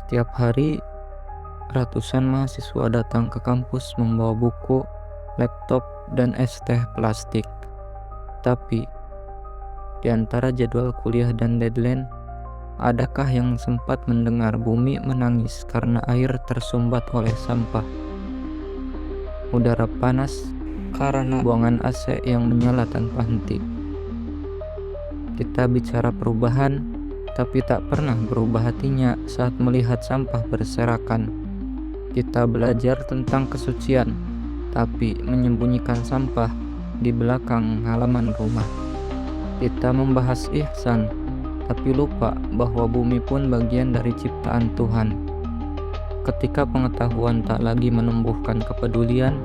Setiap hari, ratusan mahasiswa datang ke kampus membawa buku, laptop, dan es teh plastik. Tapi, di antara jadwal kuliah dan deadline, adakah yang sempat mendengar bumi menangis karena air tersumbat oleh sampah? Udara panas karena buangan AC yang menyala tanpa henti. Kita bicara perubahan, tapi tak pernah berubah hatinya saat melihat sampah berserakan. Kita belajar tentang kesucian, tapi menyembunyikan sampah di belakang halaman rumah. Kita membahas ihsan, tapi lupa bahwa bumi pun bagian dari ciptaan Tuhan. Ketika pengetahuan tak lagi menumbuhkan kepedulian,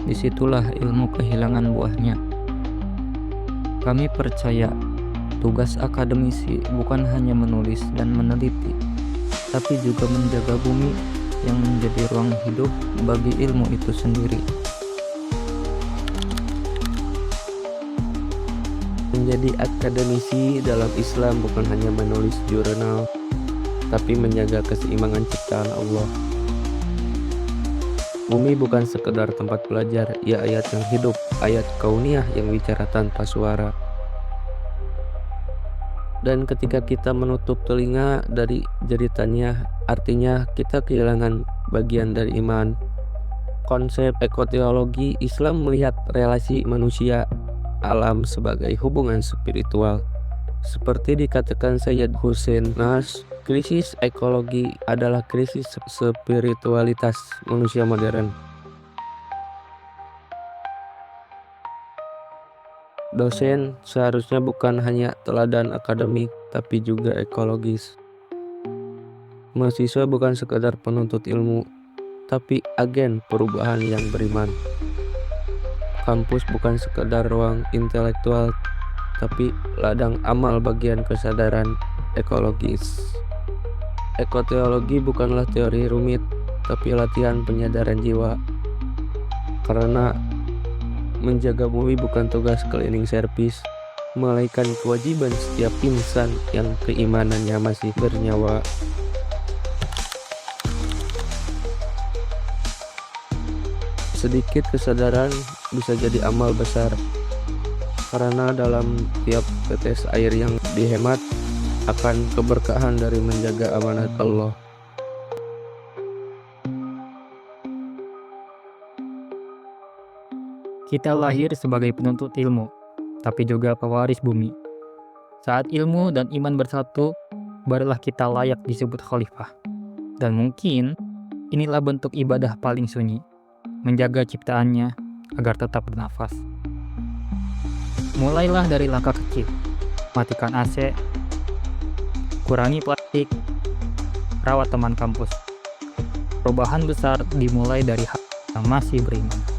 disitulah ilmu kehilangan buahnya. Kami percaya tugas akademisi bukan hanya menulis dan meneliti, tapi juga menjaga bumi yang menjadi ruang hidup bagi ilmu itu sendiri. Menjadi akademisi dalam Islam bukan hanya menulis jurnal, tapi menjaga keseimbangan ciptaan Allah. Bumi bukan sekedar tempat belajar, ia ayat yang hidup, ayat kauniyah yang bicara tanpa suara. Dan ketika kita menutup telinga dari jeritannya, artinya kita kehilangan bagian dari iman. Konsep ekoteologi Islam melihat relasi manusia alam sebagai hubungan spiritual. Seperti dikatakan Sayyid Hussein Nas, krisis ekologi adalah krisis spiritualitas manusia modern. Dosen seharusnya bukan hanya teladan akademik, tapi juga ekologis. Mahasiswa bukan sekadar penuntut ilmu, tapi agen perubahan yang beriman. Kampus bukan sekadar ruang intelektual, tapi ladang amal bagian kesadaran ekologis. Ekoteologi bukanlah teori rumit, tapi latihan penyadaran jiwa. Karena menjaga bumi bukan tugas cleaning service, melainkan kewajiban setiap insan yang keimanannya masih bernyawa. Sedikit kesadaran bisa jadi amal besar, karena dalam tiap tetes air yang dihemat akan keberkahan dari menjaga amanat Allah. Kita lahir sebagai penuntut ilmu, tapi juga pewaris bumi. Saat ilmu dan iman bersatu, barulah kita layak disebut khalifah. Dan mungkin inilah bentuk ibadah paling sunyi, menjaga ciptaannya agar tetap bernafas. Mulailah dari langkah kecil, matikan AC, kurangi plastik, rawat teman kampus. Perubahan besar dimulai dari hati yang masih beriman.